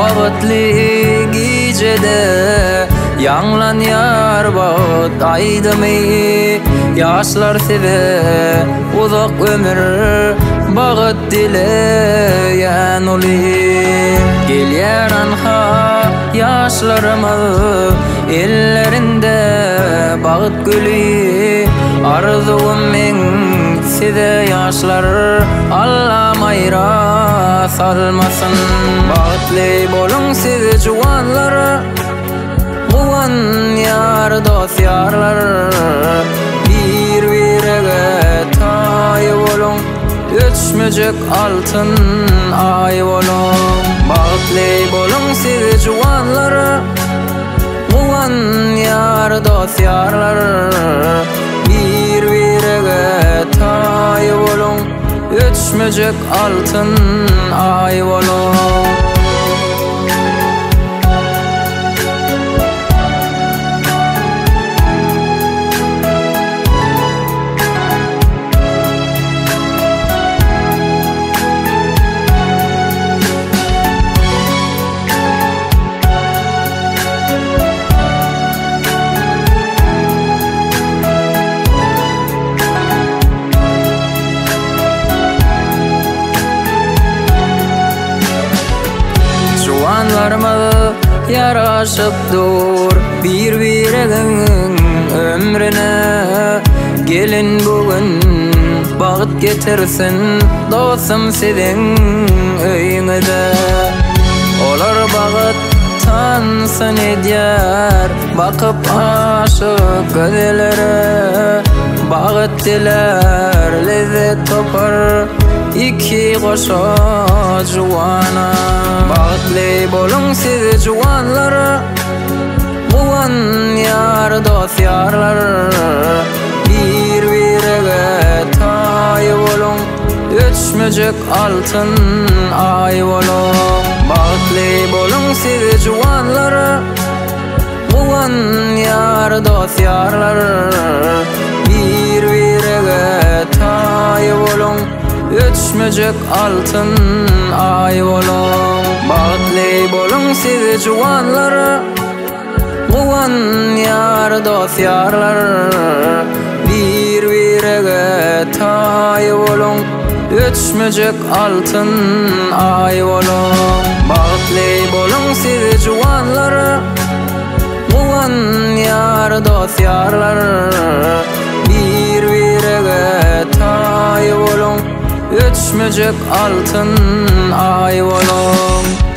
Bağıtlı gecede yanglan yar bağıt aydımı yaşlar seve uzak ömür bağıt dileyen oli gelyer anha yaşlarımı ellerinde bağıt gülü arzuum men size yaşlar Allah mayra salmasın bağıtlı bolun siz juwanlar Muwan yar dost yarlar bir birege tay bolun öçmecek altın ay bolun bağıtlı bolun siz juwanlar Muwan yar dost yarlar bir birege tay bolun öçmecek altın ay bolun Juwanlarma yaraşıp dur bir biregin ömrüne gelin bugün bağıt getirsin dostum senin öyüňede olar bağıt tansın edýär bakıp aşık gözelere bağıt diler lezzet topar iki goşa juwana bağıtlı bolun siz juwanlar Muwan yar dost yarlar bir birege tay bolun öçmecek altın ay bolun bağıtlı bolun siz juwanlar Muwan yar dost yarlar bir birege tay bolun öçmecek altın ay bolun bağıtlı bolun siz juwanlar Muwan yar dost yarlar bir birege tay bolun öçmecek altın ay bolun bağıtlı bolun siz juwanlar Muwan yar dost yarlar bir birege tay bolun öçmecek altın ay bolun